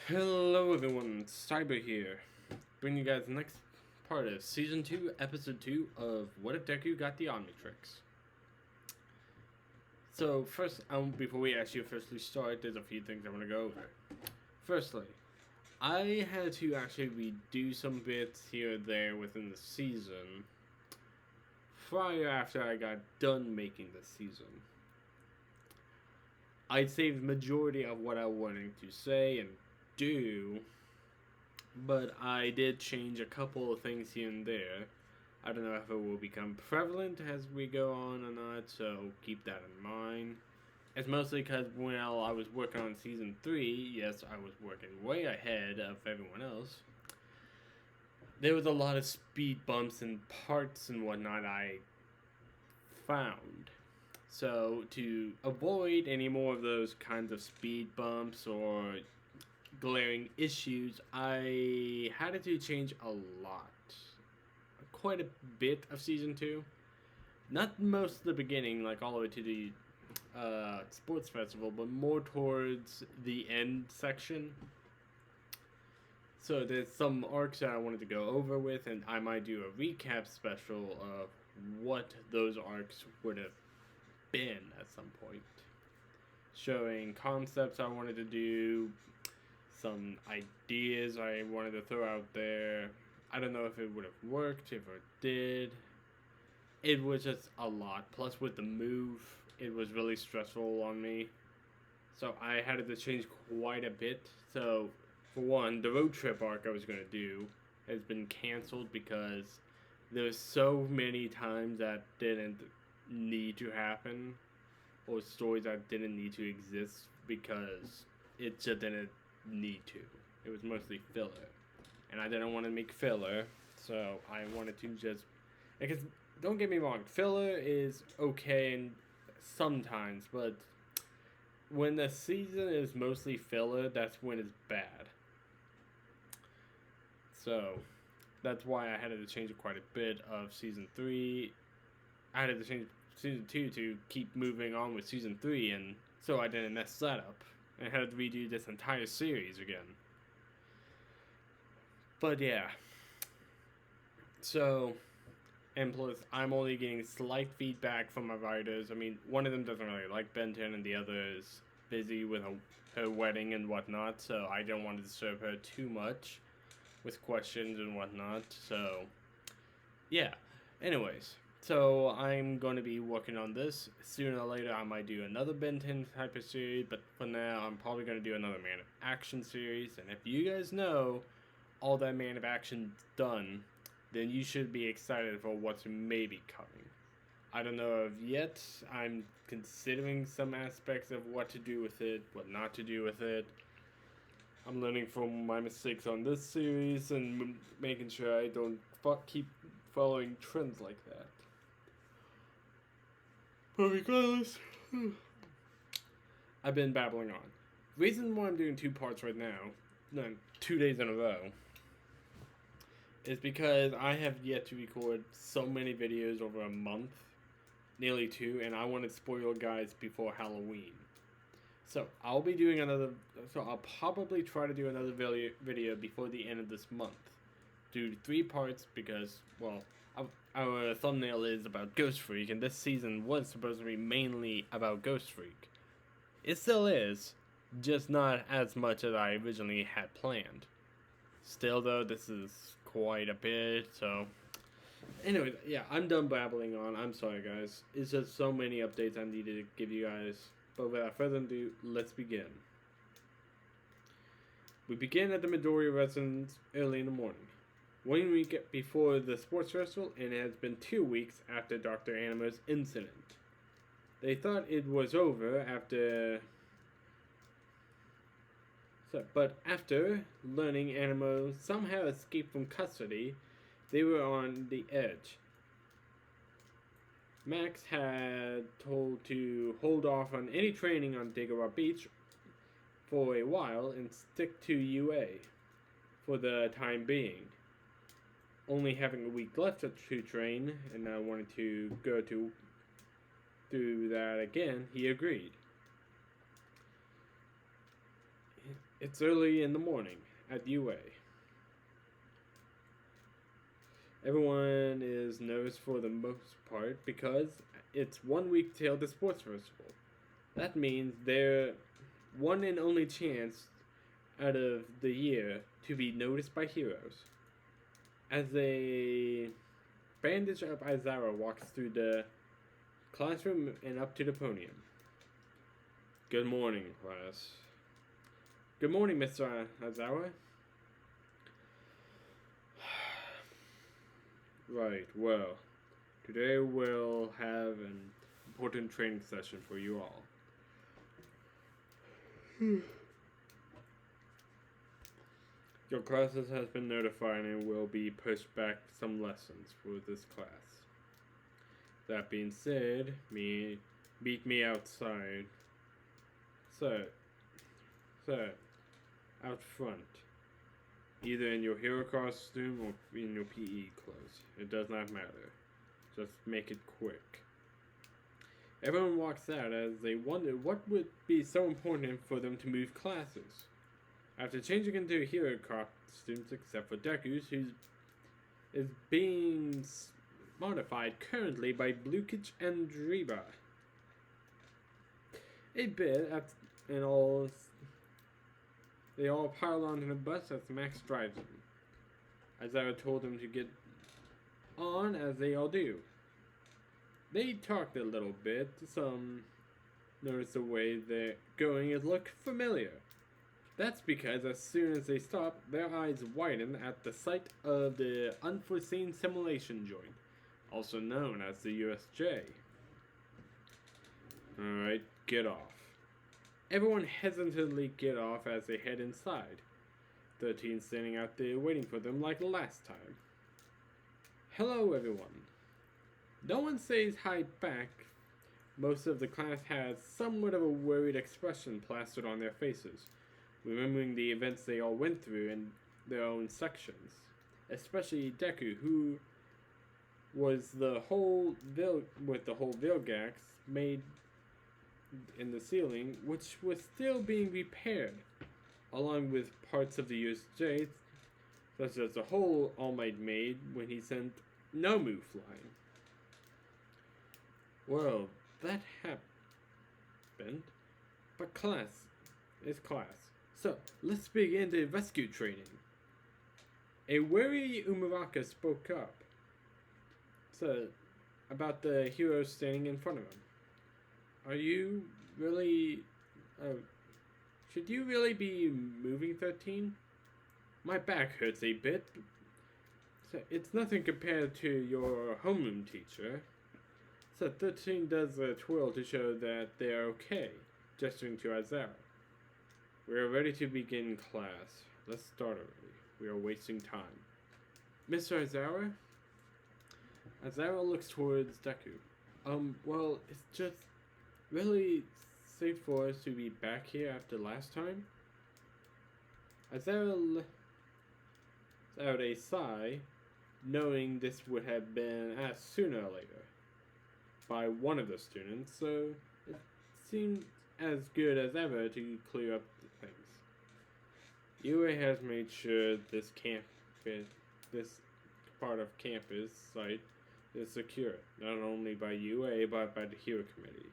Hello everyone, Cyber here, bringing you guys the next part of Season 2, Episode 2 of What If Deku Got the Omnitrix. So first, before we actually officially start, there's a few things I want to go over. Firstly, I had to actually redo some bits here or there within the season prior after I got done making the season. I saved the majority of what I wanted to say and do, but I did change a couple of things here and there. I don't know if it will become prevalent as we go on or not, so keep that in mind. It's mostly because while I was working on Season 3, yes, I was working way ahead of everyone else. There was a lot of speed bumps and parts and whatnot I found. So to avoid any more of those kinds of speed bumps or glaring issues, I had to change a lot. Quite a bit of Season 2. Not most of the beginning, like all the way to the sports festival, but more towards the end section. So there's some arcs that I wanted to go over with, and I might do a recap special of what those arcs would have been at some point. Showing concepts I wanted to do, some ideas I wanted to throw out there. I don't know if it would have worked, if it did. It was just a lot. Plus with the move, it was really stressful on me. So I had to change quite a bit. So for one, the road trip arc I was going to do has been canceled because there's so many times that didn't need to happen, or stories that didn't need to exist because it just didn't need to. It was mostly filler, and I didn't want to make filler, so I wanted to just, because don't get me wrong, filler is okay and sometimes, but when the season is mostly filler, that's when it's bad. So that's why I had to change quite a bit of Season 3. I had to change Season 2 to keep moving on with Season 3, and so I didn't mess that up. I had to redo this entire series again. But yeah. So, and plus, I'm only getting slight feedback from my writers. I mean, one of them doesn't really like Ben 10, and the other is busy with her wedding and whatnot, so I don't want to disturb her too much with questions and whatnot. So, yeah. Anyways, so I'm going to be working on this. Sooner or later, I might do another Ben 10 type of series, but for now, I'm probably going to do another Man of Action series. And if you guys know all that Man of Action's done, then you should be excited for what's maybe coming. I don't know of yet. I'm considering some aspects of what to do with it, what not to do with it. I'm learning from my mistakes on this series and making sure I don't keep following trends like that. But regardless, I've been babbling on. The reason why I'm doing 2 parts right now, no, 2 days in a row, is because I have yet to record so many videos over a month, nearly 2, and I wanted to spoil you guys before Halloween. So I'll probably try to do another video before the end of this month. Do 3 parts because, well, our thumbnail is about Ghost Freak, and this season was supposed to be mainly about Ghost Freak. It still is, just not as much as I originally had planned. Still though, this is quite a bit, so... Anyway, yeah, I'm done babbling on. I'm sorry, guys. It's just so many updates I needed to give you guys. But without further ado, let's begin. We begin at the Midori residence early in the morning. 1 week before the sports festival, and it has been 2 weeks after Dr. Animo's incident. They thought it was over but after learning Animo somehow escaped from custody, they were on the edge. Max had told to hold off on any training on Degara Beach for a while and stick to UA for the time being. Only having a week left to train, and I wanted to go through that again, he agreed. It's early in the morning at UA. Everyone is nervous for the most part because it's 1 week till the sports festival. That means their one and only chance out of the year to be noticed by heroes. As a bandage up, Aizawa walks through the classroom and up to the podium. Good morning, class. Good morning, Mr. Aizawa. Right, well, today we'll have an important training session for you all. Your classes has been notified and will be pushed back some lessons for this class. That being said, meet me outside. Sir, out front. Either in your hero costume or in your PE clothes. It does not matter. Just make it quick. Everyone walks out as they wonder what would be so important for them to move classes. After changing into hero costumes, except for Deku's, who is being modified currently by Blukich and Driba. A bit, and all. They all pile onto the bus as Max drives them. Aizawa told them to get on, as they all do. They talked a little bit. Some noticed the way they're going it looked familiar. That's because as soon as they stop, their eyes widen at the sight of the unforeseen simulation joint, also known as the USJ. Alright, get off. Everyone hesitantly get off as they head inside. 13 standing out there waiting for them like last time. Hello, everyone. No one says hi back. Most of the class has somewhat of a worried expression plastered on their faces, remembering the events they all went through in their own sections. Especially Deku, who was the whole Vilgax made in the ceiling, which was still being repaired, along with parts of the USJ, such as the hole All Might made when he sent Nomu flying. Well, that happened, but class is class. So, let's begin the rescue training. A wary Umuraka spoke up about the hero standing in front of him. Are you really... should you really be moving 13? My back hurts a bit. It's nothing compared to your homeroom teacher. So 13 does a twirl to show that they're okay, gesturing to Aizawa. We are ready to begin class. Let's start already. We are wasting time. Mr. Aizawa? Aizawa looks towards Deku. Well, it's just really safe for us to be back here after last time? Aizawa lets out a sigh, knowing this would have been asked sooner or later by one of the students, so it seemed as good as ever to clear up things. UA has made sure this part of campus site is secure, not only by UA but by the Hero Committee.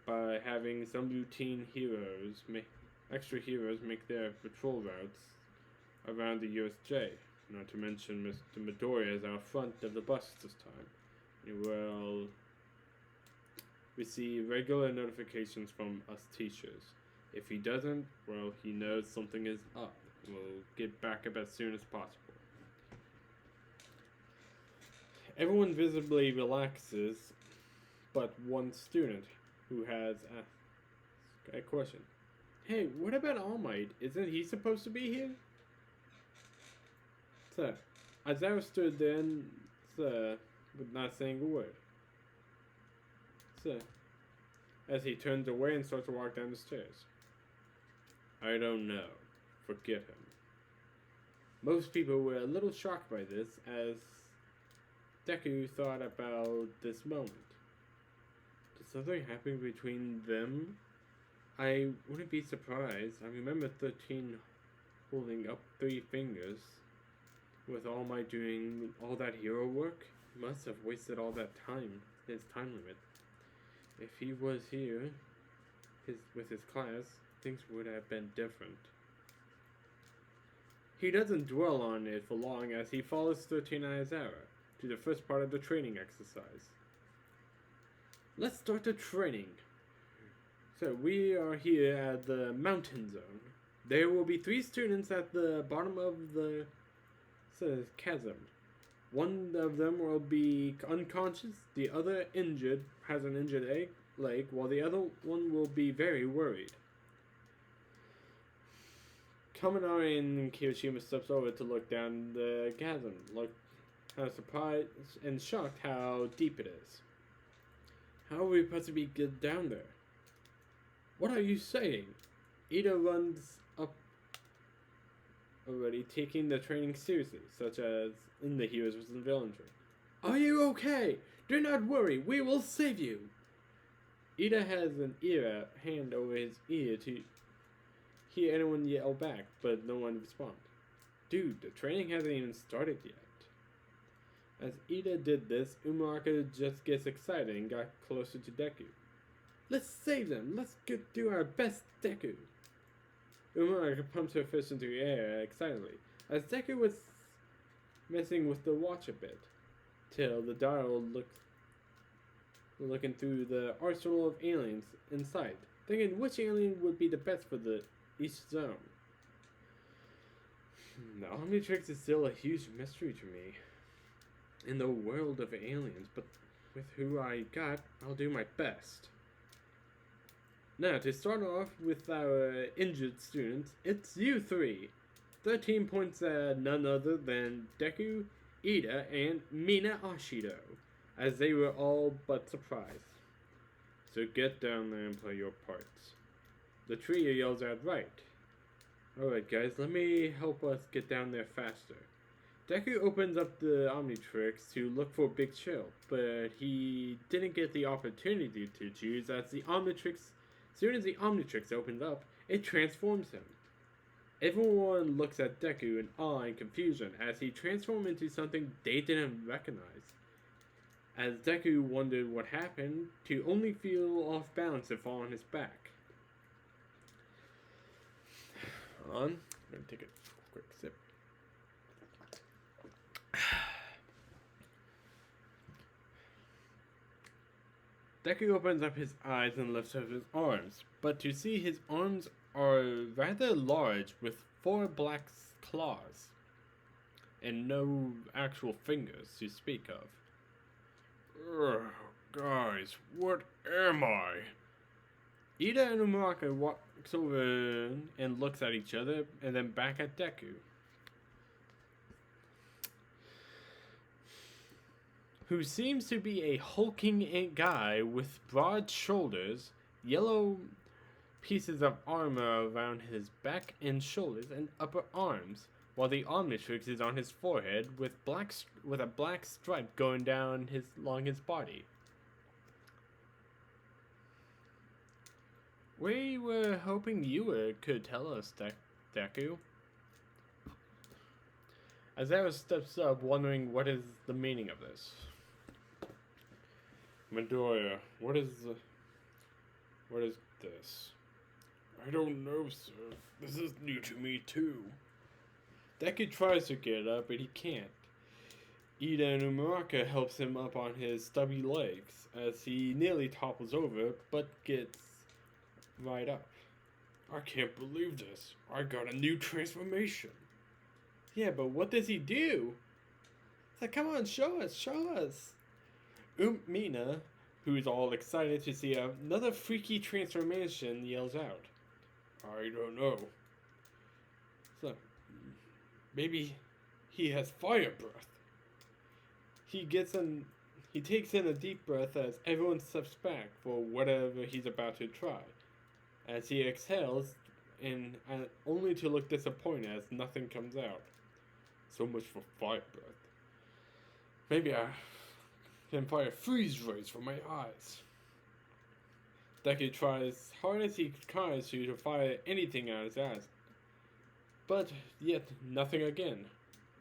By having some routine heroes, extra heroes make their patrol routes around the USJ. Not to mention Mr. Midoriya is out front of the bus this time. He will receive regular notifications from us teachers. If he doesn't, well, he knows something is up. We'll get back up as soon as possible. Everyone visibly relaxes, but one student, who has asked a question. Hey, what about All Might? Isn't he supposed to be here? So, Aizawa stood there and, but not saying a word. So, as he turns away and starts to walk down the stairs. I don't know. Forget him. Most people were a little shocked by this, as Deku thought about this moment. Did something happen between them I wouldn't be surprised. I remember 13 holding up 3 fingers. With all my doing all that hero work, he must have wasted all that time, his time limit. If he was here, with his class, things would have been different. He doesn't dwell on it for long as he follows 13 Aizawa to the first part of the training exercise. Let's start the training. So we are here at the mountain zone. There will be 3 students at the bottom of the chasm. One of them will be unconscious, the other injured, has an injured leg, while the other one will be very worried. Kaminari and Kiyoshima steps over to look down the chasm, surprised and shocked how deep it is. How are we supposed to get down there? What are you saying? Ida runs up already, taking the training seriously, such as in the Heroes vs. Villains ring. Are you okay? Do not worry, we will save you! Ida has an hand over his ear to hear anyone yell back, but no one responds. Dude, the training hasn't even started yet. As Ida did this, Umaka just gets excited and got closer to Deku. Let's save them! Let's do our best, Deku! Umaka pumps her fist into the air excitedly, as Deku was messing with the watch a bit, till the dial looking through the arsenal of aliens inside, thinking which alien would be the best for each zone. The Omnitrix is still a huge mystery to me in the world of aliens, but with who I got, I'll do my best. Now, to start off with our injured students, it's you 3. 13 points at none other than Deku, Ida, and Mina Ashido, as they were all but surprised. So get down there and play your parts. The trio yells out right. Alright guys, let me help us get down there faster. Deku opens up the Omnitrix to look for Big Chill, but he didn't get the opportunity to choose as soon as the Omnitrix opens up, it transforms him. Everyone looks at Deku in awe and confusion as he transforms into something they didn't recognize. As Deku wondered what happened, to only feel off balance and fall on his back. Hold on, I'm gonna take a quick sip. Deku opens up his eyes and lifts up his arms, but to see his arms are rather large with 4 black claws and no actual fingers to speak of. Guys, what am I? Ida and Umaka walks over and looks at each other and then back at Deku, who seems to be a hulking guy with broad shoulders, yellow pieces of armor around his back and shoulders and upper arms, while the Omnitrix is on his forehead with a black stripe going down along his body. We were hoping you could tell us, Deku. Aizawa steps up, wondering what is the meaning of this. Midoriya, what is this? I don't know, sir. This is new to me too. Deku tries to get up, but he can't. Ida and Umaka helps him up on his stubby legs as he nearly topples over, but gets right up. I can't believe this. I got a new transformation. Yeah, but what does he do? It's like, come on, show us. Mina, who's all excited to see another freaky transformation, yells out. I don't know. So, maybe he has fire breath. He takes in a deep breath as everyone steps back for whatever he's about to try. As he exhales, and only to look disappointed as nothing comes out. So much for fire breath. Maybe I can fire freeze rays from my eyes. Deku tries hard as he tries to fire anything out his ass, but yet nothing again.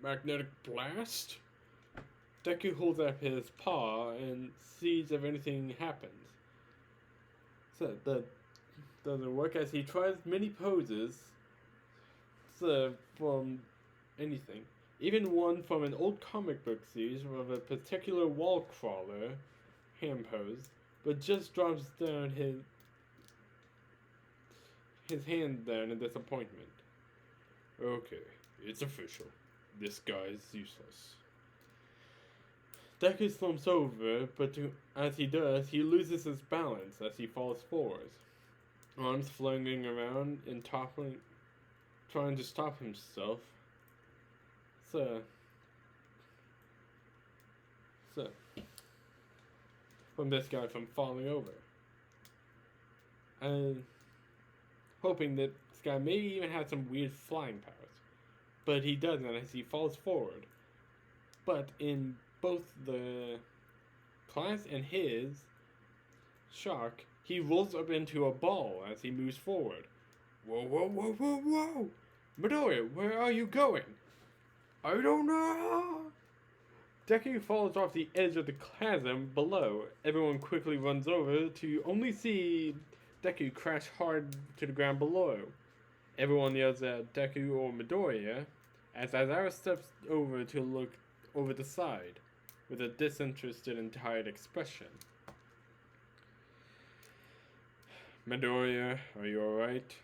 Magnetic blast? Deku holds up his paw and sees if anything happens. So that doesn't work as he tries many poses from anything. Even one from an old comic book series of a particular wall crawler hand pose, but just drops down his hand down in disappointment. Okay, it's official. This guy's useless. Deku slumps over, but as he does, he loses his balance as he falls forward. Arms flinging around and toppling, trying to stop himself. So, from this guy from falling over. And hoping that this guy maybe even has some weird flying powers. But he doesn't as he falls forward. But in both the class and his shark, he rolls up into a ball as he moves forward. Whoa, whoa, whoa, whoa, whoa! Midoriya, where are you going? I don't know! Deku falls off the edge of the chasm below. Everyone quickly runs over to only see Deku crash hard to the ground below. Everyone yells at Deku or Midoriya as Azara steps over to look over the side with a disinterested and tired expression. Midoriya, are you alright?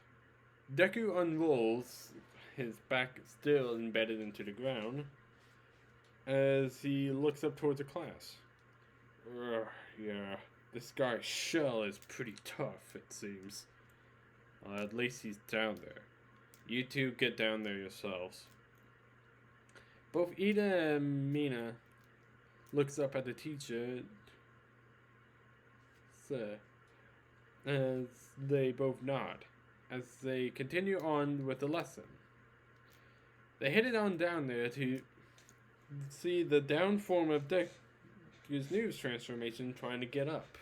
Deku unrolls, his back still embedded into the ground, as he looks up towards the class. Yeah, this guy's shell is pretty tough, it seems. At least he's down there. You two get down there yourselves. Both Ida and Mina looks up at the teacher as they both nod as they continue on with the lesson. They headed on down there to see the down form of Deku's news transformation trying to get up.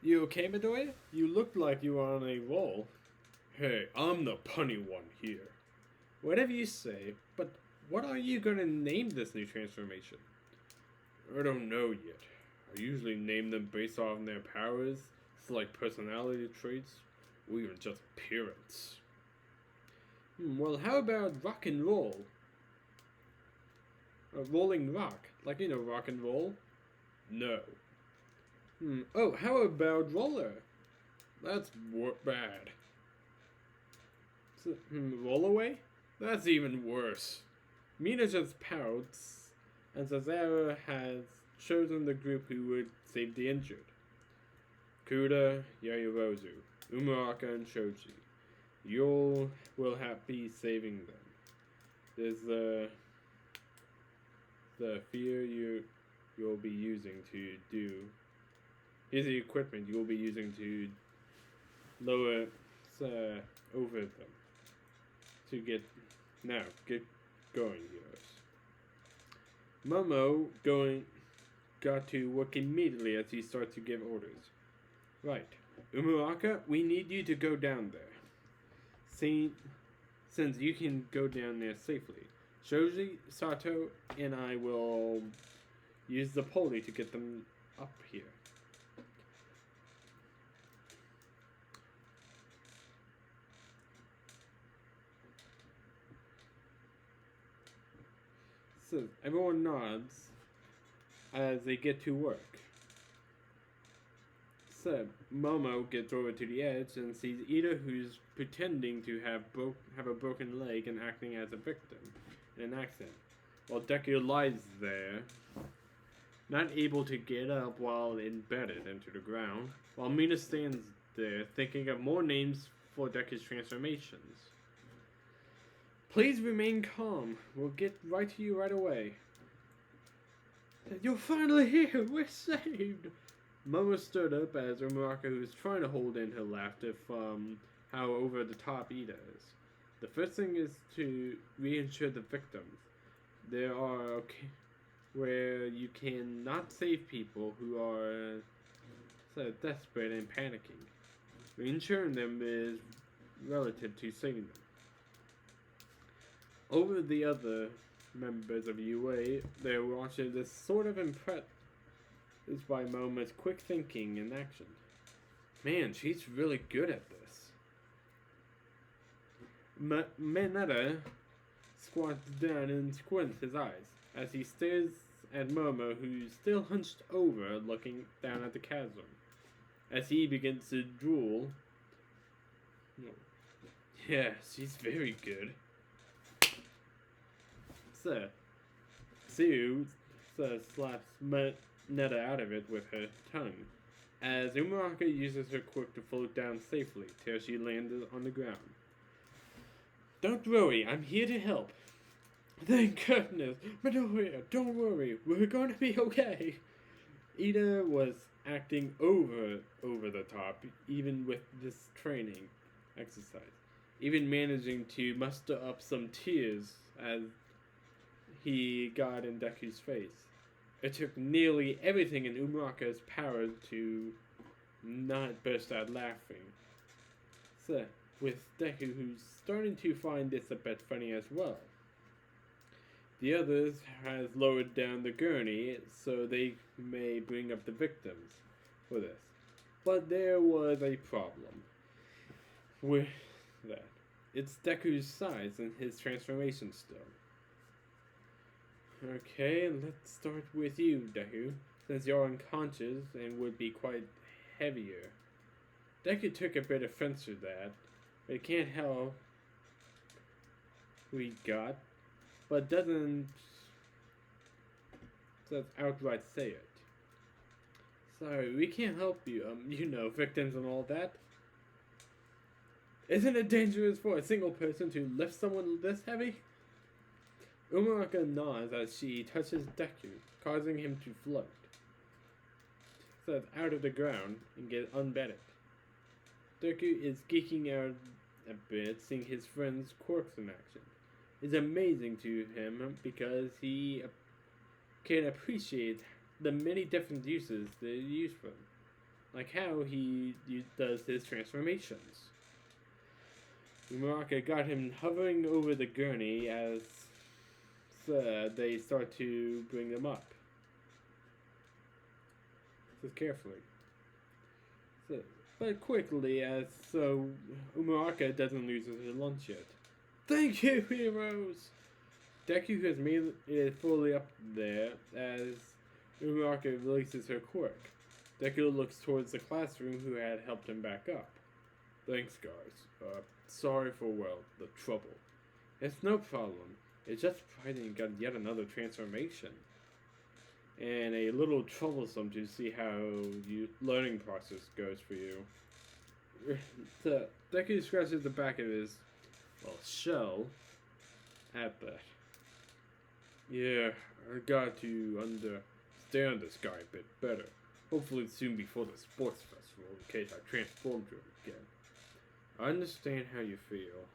You okay, Midoriya? You looked like you were on a roll. Hey, I'm the punny one here. Whatever you say, but what are you going to name this new transformation? I don't know yet. I usually name them based on their powers, like personality traits, or even just appearance. Well, how about rock and roll? Rolling rock, like rock and roll? No. Oh, how about roller? That's bad. Roll away? That's even worse. Mina just pouts, and Azara has chosen the group who would save the injured. Kuda, Yaoyorozu, Umuraka, and Shoji. You will be saving them. There's the fear you'll be using to do. Here's the equipment you'll be using to lower over them. To get going, heroes. Momo got to work immediately as he starts to give orders. Right. Umuraka, we need you to go down there. Since you can go down there safely. Shoji, Sato, and I will use the pulley to get them up here. So everyone nods as they get to work. So Momo gets over to the edge and sees Ida, who's pretending to have a broken leg and acting as a victim in an accident, while Deku lies there, not able to get up while embedded into the ground, while Mina stands there thinking of more names for Deku's transformations. Please remain calm. We'll get right to you right away. You're finally here. We're saved. Momo stood up as Umuraka, who was trying to hold in her laughter from how over the top Ida is. The first thing is to reinsure the victims. there are where you cannot save people who are so desperate and panicking. Insuring them is relative to saving them. Over the other members of UA, they're watching this sort of impressed by Moma's quick thinking and action. Man, she's really good at this. Manetta squats down and squints his eyes as he stares at Momo, who's still hunched over looking down at the chasm. As he begins to drool. Yeah, she's very good. Sue slaps Netta out of it with her tongue, as Umuraka uses her quirk to float down safely till she landed on the ground. Don't worry, I'm here to help. Thank goodness. Midoriya, don't worry, we're gonna be okay. Ida was acting over the top, even with this training exercise. Even managing to muster up some tears as he got in Deku's face. It took nearly everything in Umuraka's power to not burst out laughing. So, with Deku, who's starting to find this a bit funny as well. The others has lowered down the gurney so they may bring up the victims for this. But there was a problem with that. It's Deku's size and his transformation still. Okay, let's start with you, Deku, since you're unconscious and would be quite heavier. Deku took a bit of offense to that, but he can't help who he got, but doesn't outright say it. Sorry, we can't help you, victims and all that. Isn't it dangerous for a single person to lift someone this heavy? Umuraka nods as she touches Deku, causing him to float. Out of the ground and get unbedded. Deku is geeking out a bit seeing his friend's quirks in action. It's amazing to him because he can appreciate the many different uses they use for them. Like how he does his transformations. Umuraka got him hovering over the gurney as they start to bring them up. Just carefully. But quickly, as Umuraka doesn't lose his lunch yet. Thank you, heroes! Deku has made it fully up there as Umuraka releases her quirk. Deku looks towards the classroom who had helped him back up. Thanks, guys. Sorry for, the trouble. It's no problem. It's just Friday and got yet another transformation. And a little troublesome to see how your learning process goes for you. Deku scratches the back of his, shell at that. Yeah, I got to understand this guy a bit better. Hopefully soon before the sports festival, in case I transform to him again. I understand how you feel.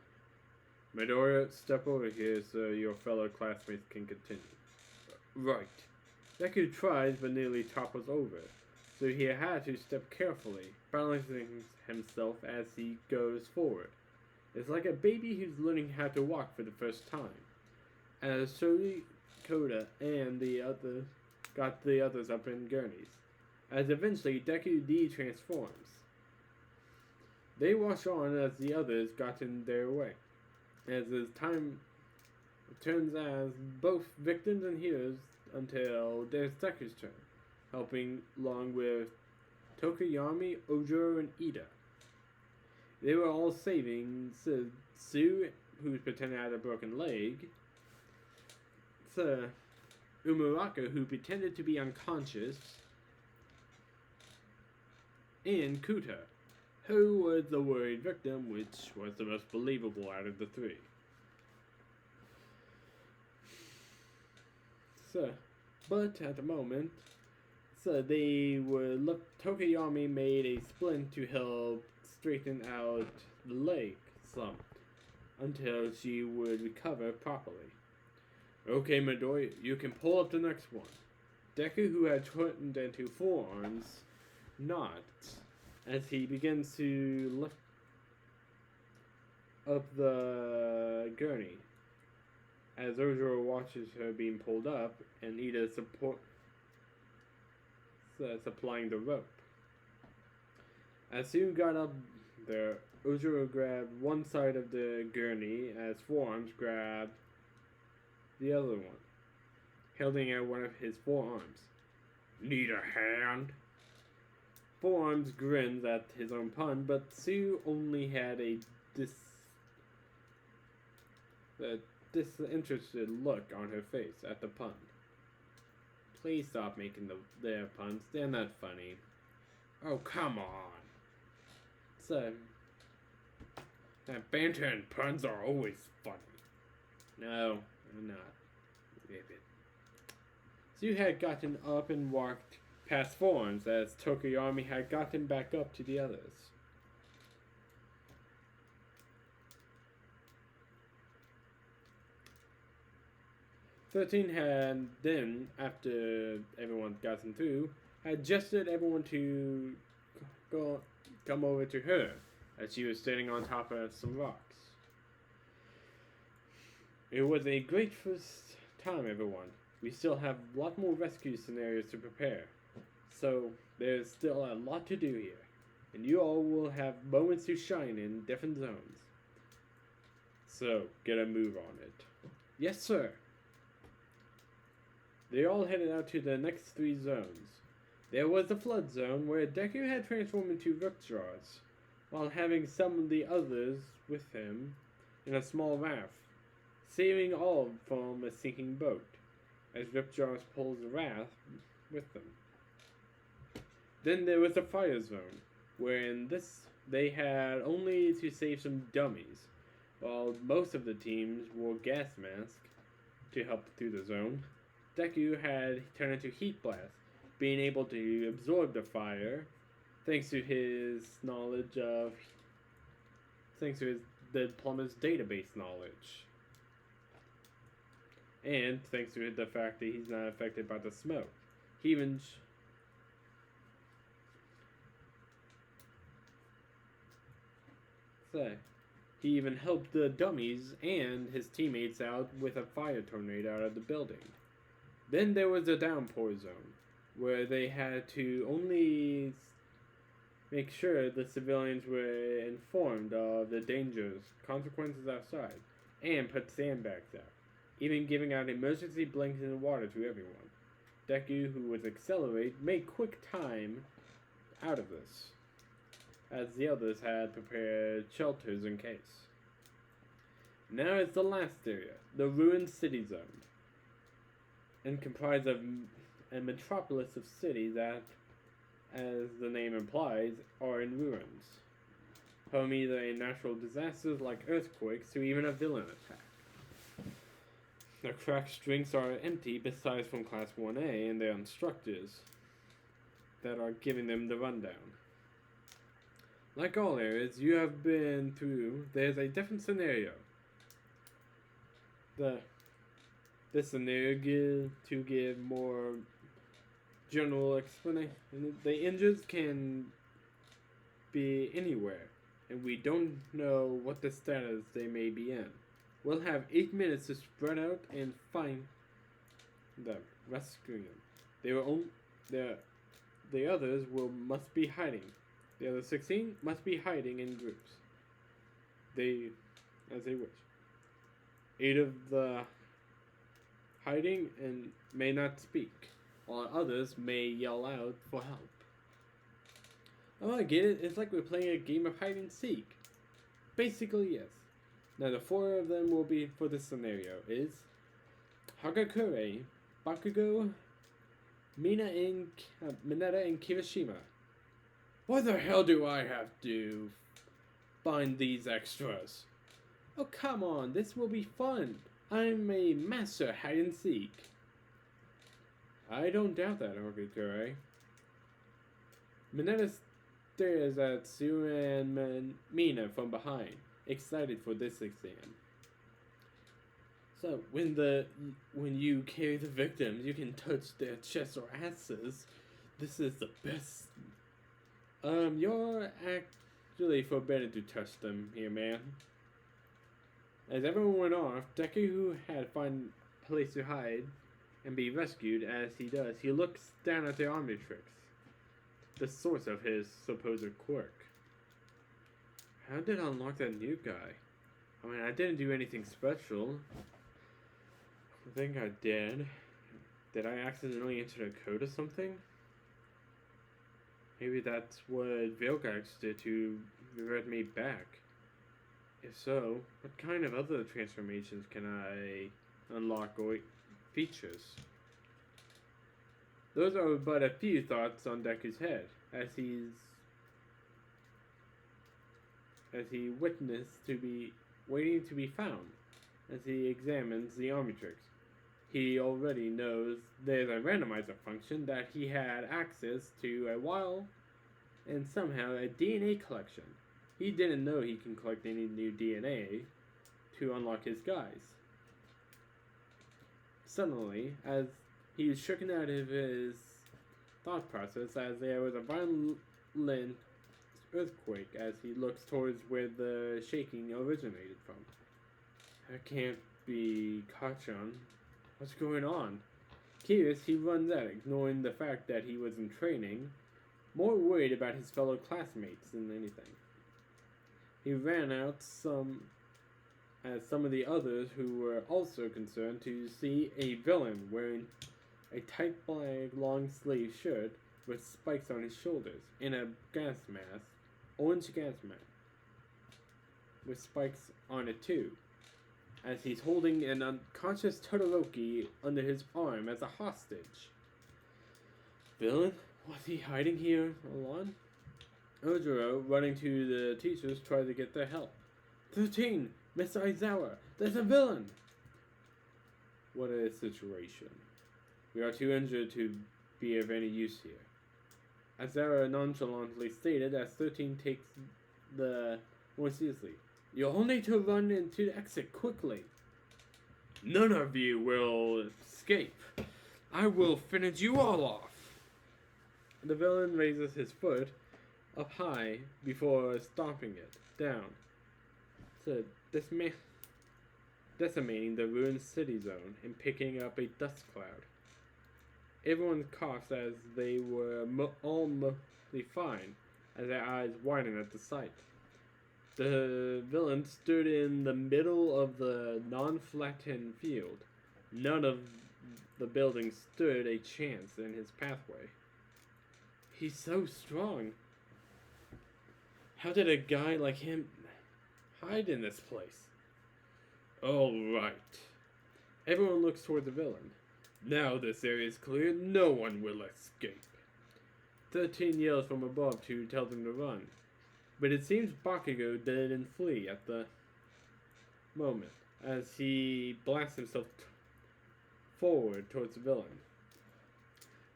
Midoriya, step over here so your fellow classmates can continue. Right. Deku tries but nearly topples over, so he had to step carefully, balancing himself as he goes forward. It's like a baby who's learning how to walk for the first time. As Shori, Koda, and the others got the others up in gurneys, as eventually Deku de-transforms. They watch on as the others got in their way. As his time turns as both victims and heroes until there's Deku's turn, helping along with Tokoyami, Ojuro, and Ida. They were all saving Sue, who's pretending to have a broken leg, Umuraka, who pretended to be unconscious, and Kuta, who was the worried victim, which was the most believable out of the three. But at the moment, Tokoyami made a splint to help straighten out the leg some, until she would recover properly. Okay, Midori, you can pull up the next one. Deku, who had turned into forearms, nods as he begins to lift up the gurney. As Ojiro watches her being pulled up, and Ida supplying the rope. As Sue got up there, Ojiro grabbed one side of the gurney as forearms grabbed the other one, holding out one of his forearms. Need a hand? Forearms grins at his own pun, but Sue only had a disinterested look on her face at the pun. Please stop making their puns. They're not funny. Oh, come on. So, that banter and puns are always funny. No, I'm not. Sue had gotten up and walked past forearms as Tokoyami had gotten back up to the others. "13 had then, after everyone gotten through, had gestured everyone to come over to her as she was standing on top of some rocks. It was a great first time, everyone. We still have a lot more rescue scenarios to prepare, so there's still a lot to do here, and you all will have moments to shine in different zones. So, get a move on it." "Yes, sir." They all headed out to the next 3 zones. There was the flood zone, where Deku had transformed into Ripjaws, while having some of the others with him in a small raft, saving all from a sinking boat, as Ripjaws pulls the raft with them. Then there was the fire zone, where in this they had only to save some dummies, while most of the teams wore gas masks to help through the zone. Deku had turned into Heat Blast, being able to absorb the fire thanks to the plumber's database knowledge. And thanks to the fact that he's not affected by the smoke. He even helped the dummies and his teammates out with a fire tornado out of the building. Then there was the downpour zone, where they had to only make sure the civilians were informed of the dangers, consequences outside, and put sandbags out, even giving out emergency blankets and water to everyone. Deku, who was Accelerate, made quick time out of this, as the others had prepared shelters in case. Now is the last area, the Ruined City Zone, and comprised of a metropolis of cities that, as the name implies, are in ruins, home either in natural disasters like earthquakes to even a villain attack. The cracked drinks are empty besides from Class 1A and their instructors that are giving them the rundown. Like all areas you have been through, there's a different scenario. This scenario give more general explanation. The injuries can be anywhere, and we don't know what the status they may be in. We'll have 8 minutes to spread out and find them, rescue them. The others must be hiding. The other 16 must be hiding in groups. As they wish. 8 of the hiding and may not speak, while others may yell out for help. Oh, I get it. It's like we're playing a game of hide and seek. Basically, yes. Now, the 4 of them will be for this scenario is Hagakure, Bakugo, Mineta, and Kirishima. Why the hell do I have to find these extras? Oh, come on. This will be fun. I'm a master hide and seek. I don't doubt that, Hagakure. Mineta stares at Sue and Mina from behind, excited for this exam. So when you carry the victims, you can touch their chests or asses. This is the best. You're actually forbidden to touch them here, man. As everyone went off, Deku, who had found a place to hide and be rescued as he does, he looks down at the omnitrix, the source of his supposed quirk. How did I unlock that new guy? I mean, I didn't do anything special. I think I did. Did I accidentally enter the code or something? Maybe that's what Vilgax did to revert me back. If so, what kind of other transformations can I unlock or features? Those are but a few thoughts on Deku's head as he witnessed to be waiting to be found. As he examines the omnitrix, he already knows there's a randomizer function that he had access to a while, and somehow a DNA collection. He didn't know he can collect any new DNA to unlock his guys. Suddenly, as he was shaken out of his thought process, as there was a violent earthquake as he looks towards where the shaking originated from. That can't be Kachan. What's going on? Curious, he runs out, ignoring the fact that he was in training, more worried about his fellow classmates than anything. He ran out as some of the others who were also concerned to see a villain wearing a tight black long sleeve shirt with spikes on his shoulders in a gas mask, orange gas mask, with spikes on it too, as he's holding an unconscious Todoroki under his arm as a hostage. Villain? Was he hiding here alone? Ojiro, running to the teachers, tried to get their help. 13! Mr. Aizawa! There's a villain! What a situation. We are too injured to be of any use here. Aizawa nonchalantly stated as 13 takes the more seriously. You'll need to run into the exit quickly. None of you will escape. I will finish you all off. The villain raises his foot up high before stomping it down. So decimating the ruined city zone and picking up a dust cloud. Everyone coughs as they were all mostly fine, as their eyes widen at the sight. The villain stood in the middle of the non-flattened field. None of the buildings stood a chance in his pathway. He's so strong. How did a guy like him hide in this place? All right. Everyone looks toward the villain. Now this area is clear, no one will escape. 13 yells from above to tell them to run. But it seems Bakugo didn't flee at the moment, as he blasts himself forward towards the villain.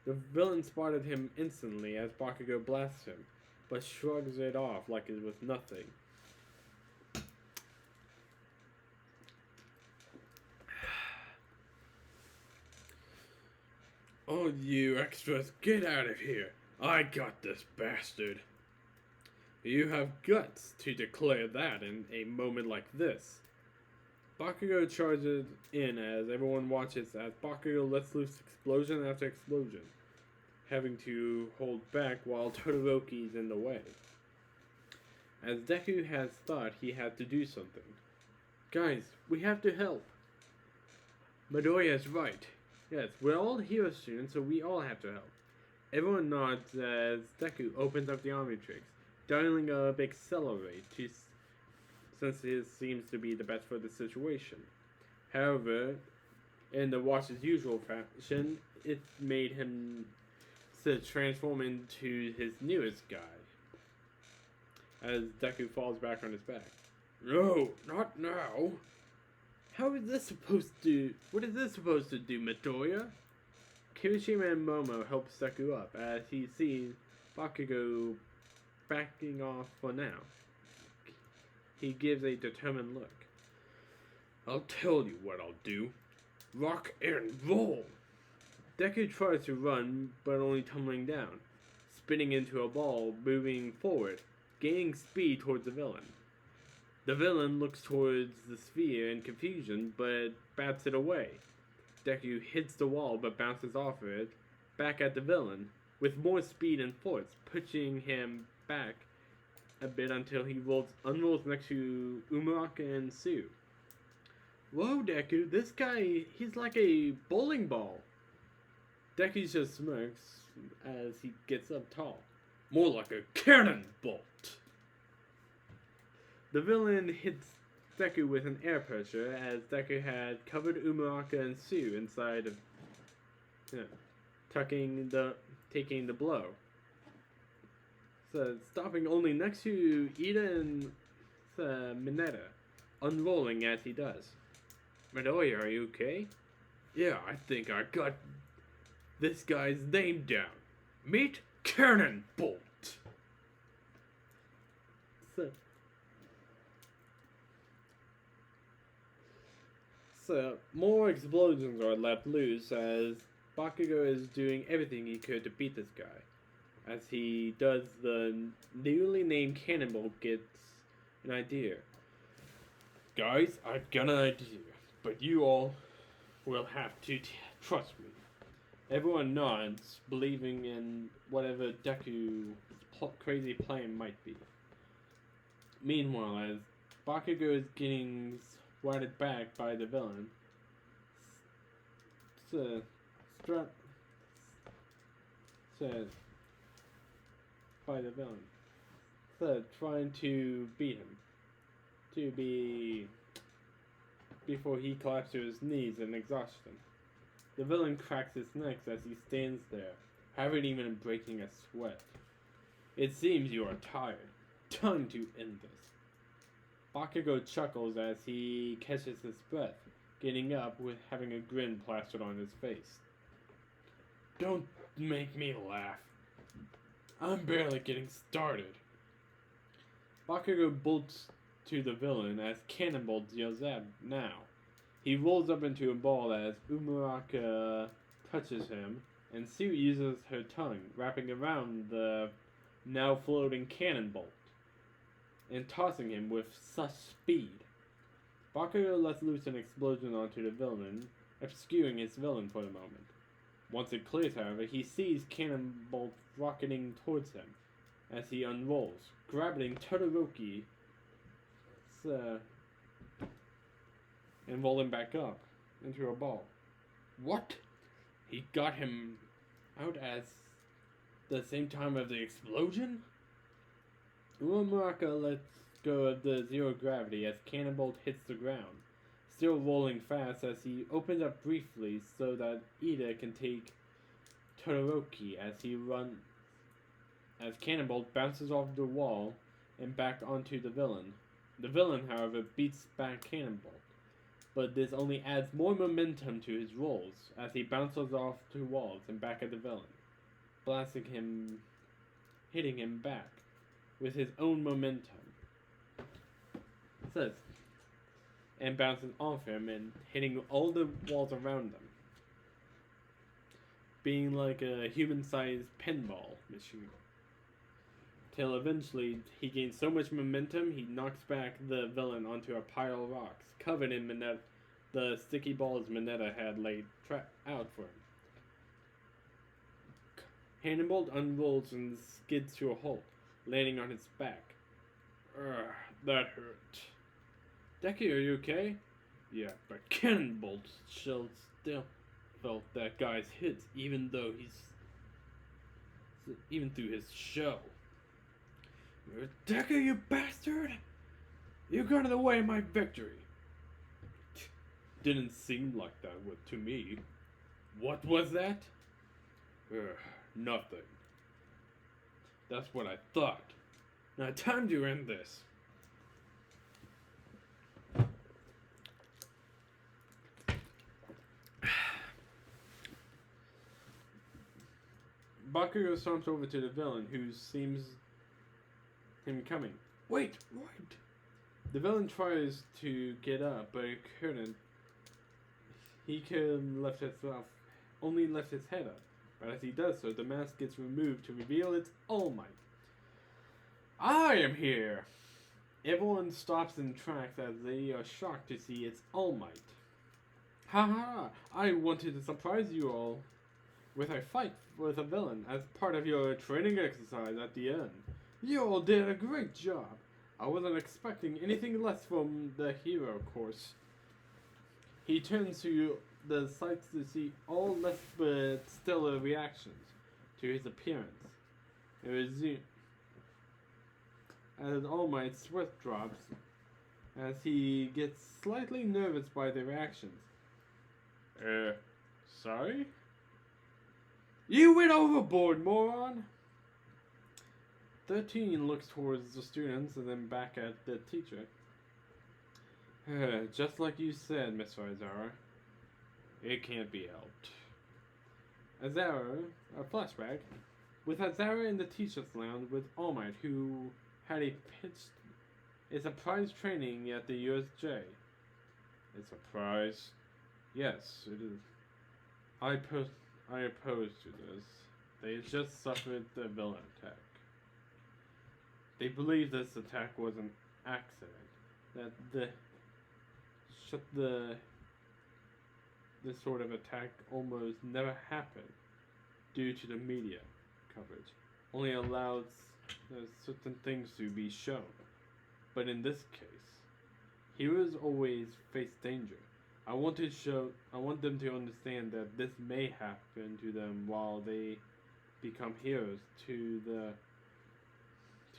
The villain spotted him instantly as Bakugo blasts him, but shrugs it off like it was nothing. Oh, you extras, get out of here. I got this bastard. You have guts to declare that in a moment like this. Bakugo charges in as everyone watches as Bakugo lets loose explosion after explosion, having to hold back while Todoroki's in the way. As Deku has thought he had to do something. Guys, we have to help. Midoriya's right. Yes, we're all hero students, so we all have to help. Everyone nods as Deku opens up the omnitrix, dialing up accelerate since it seems to be the best for the situation. However, in the Watch's usual fashion, it made him to transform into his newest guy, as Deku falls back on his back. No, not now. How is this supposed to... What is this supposed to do, Midoriya? Kirishima and Momo help Deku up as he sees Bakugo backing off for now. He gives a determined look. I'll tell you what I'll do. Rock and roll! Deku tries to run, but only tumbling down, spinning into a ball, moving forward, gaining speed towards the villain. The villain looks towards the sphere in confusion, but bats it away. Deku hits the wall, but bounces off it, back at the villain, with more speed and force, pushing him back a bit until he unrolls next to Umuraka and Sue. Whoa, Deku, this guy, he's like a bowling ball. Deku just smirks as he gets up tall. More like a cannon bolt. The villain hits Deku with an air pressure as Deku had covered Umuraka and Sue inside of, taking the blow. So stopping only next to Ida and Mineta, unrolling as he does. Midoriya, are you okay? Yeah, I think I got this guy's name down. Meet Cannon Bolt. So more explosions are let loose as Bakugo is doing everything he could to beat this guy. As he does, the newly named Cannonball gets an idea. Guys, I've got an idea, but you all will have to trust me. Everyone nods, believing in whatever Deku's crazy plan might be. Meanwhile, as Bakugo is getting swatted back by the villain, trying to beat him, before he collapses to his knees in exhaustion. The villain cracks his neck as he stands there, hardly even breaking a sweat. It seems you are tired. Time to end this. Bakugo chuckles as he catches his breath, getting up with having a grin plastered on his face. Don't make me laugh. I'm barely getting started. Bakugo bolts to the villain as Cannonball deals out now. He rolls up into a ball as Umuraka touches him, and Sue uses her tongue, wrapping around the now floating Cannonball, and tossing him with such speed. Bakugo lets loose an explosion onto the villain, obscuring his villain for a moment. Once it clears, however, he sees Cannonball rocketing towards him as he unrolls, grabbing Todoroki and rolling back up into a ball. What? He got him out at the same time of the explosion? Umuraka lets go of the zero gravity as Cannonbolt hits the ground, still rolling fast as he opens up briefly so that Ida can take Todoroki as Cannonbolt bounces off the wall and back onto the villain. The villain, however, beats back Cannonbolt, but this only adds more momentum to his rolls as he bounces off two walls and back at the villain, hitting him back with his own momentum. And bouncing off him and hitting all the walls around them, being like a human-sized pinball machine. Till eventually he gains so much momentum he knocks back the villain onto a pile of rocks, covered in the sticky balls Mineta had laid out for him. Cannonbolt unrolls and skids to a halt, landing on his back. That hurt. Deku, are you okay? Yeah, but Cannonbolt still felt that guy's hits even through his shell. Deku, you bastard! You got away my victory. Didn't seem like that to me. What was that? Nothing. That's what I thought. Now time to end this. Bakugo stomps over to the villain, who sees him coming. Wait! The villain tries to get up, but he couldn't. He only left his head up. But as he does so, the mask gets removed to reveal its All Might. I am here! Everyone stops in tracks as they are shocked to see its All Might. Haha! I wanted to surprise you all with a fight with a villain as part of your training exercise at the end. You all did a great job. I wasn't expecting anything less from the hero course. He turns to the sights to see all less but stellar reactions to his appearance. It resumes as All Might's sweat drops as he gets slightly nervous by the reactions. Sorry? You went overboard, moron! 13 looks towards the students and then back at the teacher. Just like you said, Miss Azara. It can't be helped. Azara, a flashback, with Azara in the teacher's lounge with All Might, who had a surprise training at the USJ. A surprise? Yes, it is. I oppose to this. They just suffered the villain attack. They believe this attack was an accident. That this sort of attack almost never happened due to the media coverage. Them allows certain things to be shown. But in this case, heroes always face danger. I want them to understand that this may happen to them while they become heroes to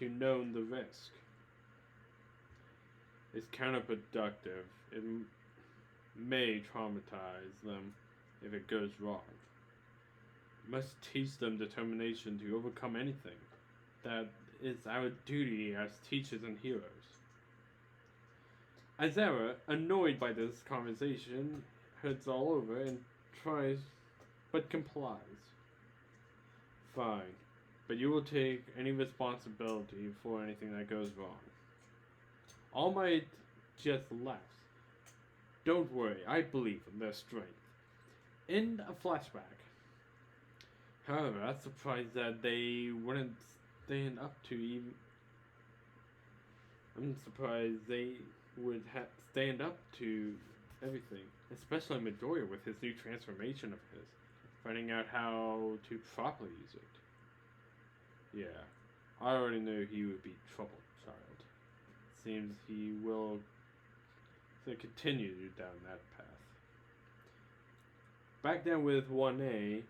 know the risk. It's counterproductive. It may traumatize them if it goes wrong. We must teach them determination to overcome anything. That is our duty as teachers and heroes. Azara, annoyed by this conversation, heads all over and tries, but complies. Fine, but you will take any responsibility for anything that goes wrong. All Might just laughs. Don't worry, I believe in their strength. End a flashback. However, I'm surprised that they wouldn't stand up to even. I'm surprised they would stand up to everything, especially Midoriya with his new transformation of his, finding out how to properly use it. Yeah, I already knew he would be troubled child. Seems he will continue down that path. Back then with 1A,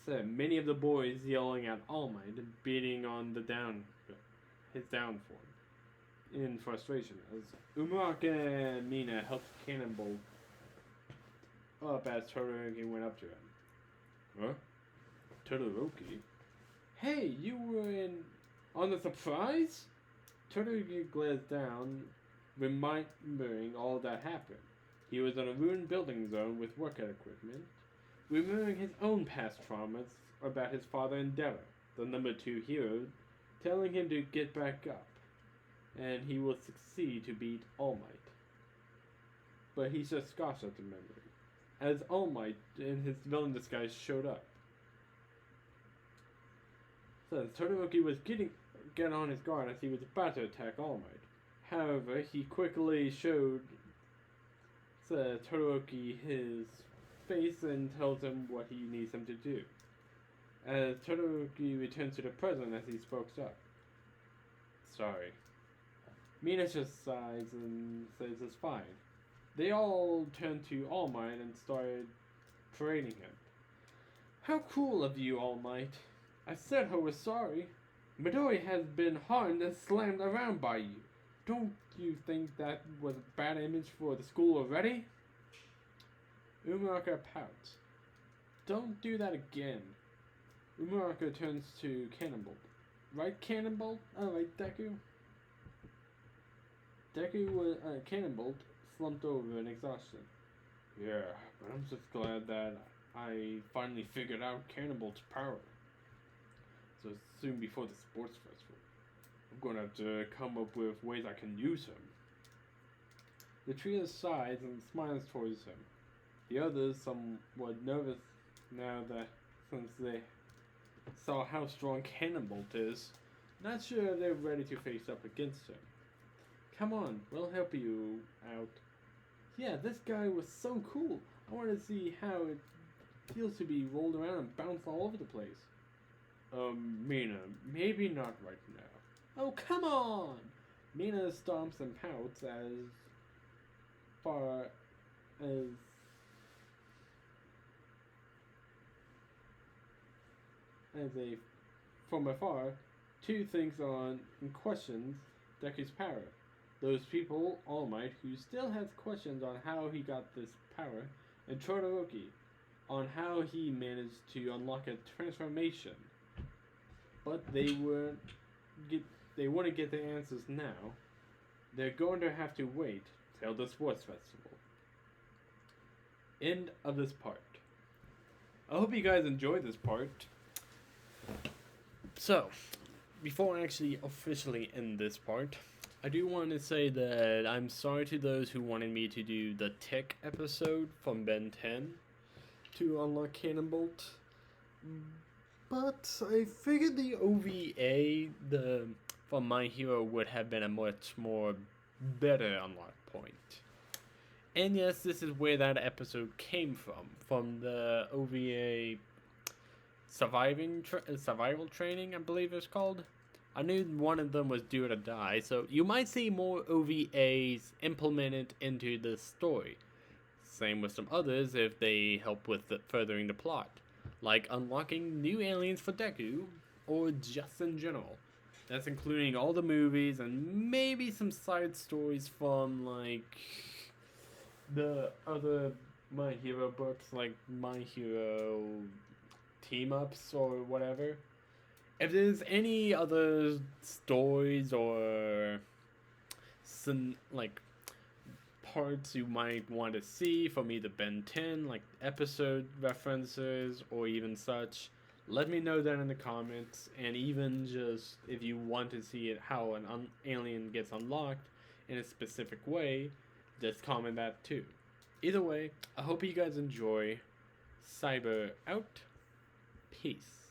said many of the boys yelling at All Might and beating on his downfall in frustration as Umuraka and Mina helped Cannonball up as Todoroki went up to him. Huh? Todoroki? Hey, you were on the surprise? Todoroki glares down, remembering all that happened. He was on a ruined building zone with workout equipment, remembering his own past traumas about his father Endeavor, the number 2 hero, telling him to get back up, and he will succeed to beat All Might. But he's just scoffs at the memory, as All Might in his villain disguise showed up. Says Todoroki was get on his guard as he was about to attack All Might. However, he quickly showed Todoroki his face and tells him what he needs him to do. As Todoroki returns to the present as he spoke up. Sorry. Mina just sighs and says it's fine. They all turn to All Might and started parading him. How cruel of you, All Might. I said I was sorry. Midori has been harmed and slammed around by you. Don't you think that was a bad image for the school already? Umuraka pouts. Don't do that again. Umuraka turns to Cannonball. Right, Cannonball? Alright, Deku? Cannonball slumped over in exhaustion. Yeah, but I'm just glad that I finally figured out Cannonball's power. So soon before the sports festival, I'm gonna have to come up with ways I can use him. The trio sighs and smiles towards him. The others, somewhat nervous now that since they saw how strong Cannonbolt is, not sure they're ready to face up against him. Come on, we'll help you out. Yeah, this guy was so cool. I want to see how it feels to be rolled around and bounce all over the place. Mina, maybe not right now. Oh, come on! Mina stomps and pouts as far as from afar, two things on and questions Deku's power. Those people, All Might, who still has questions on how he got this power, and Todoroki on how he managed to unlock a transformation. But they wouldn't get the answers now. They're going to have to wait till the sports festival. End of this part. I hope you guys enjoyed this part. So, before I actually officially end this part, I do want to say that I'm sorry to those who wanted me to do the tech episode from Ben 10 to unlock Cannonbolt. But I figured the OVA from My Hero would have been a much more better unlock point. And yes, this is where that episode came from the OVA survival training, I believe it's called. I knew one of them was Due or Die, so you might see more OVAs implemented into the story. Same with some others if they help with furthering the plot, like unlocking new aliens for Deku, or just in general. That's including all the movies and maybe some side stories from like the other My Hero books, like My Hero Team Ups or whatever. If there's any other stories or some like parts you might want to see from either Ben 10, like episode references or even such, let me know that in the comments. And even just if you want to see it how an alien gets unlocked in a specific way, just comment that too. Either way, I hope you guys enjoy. Cyber out. Peace.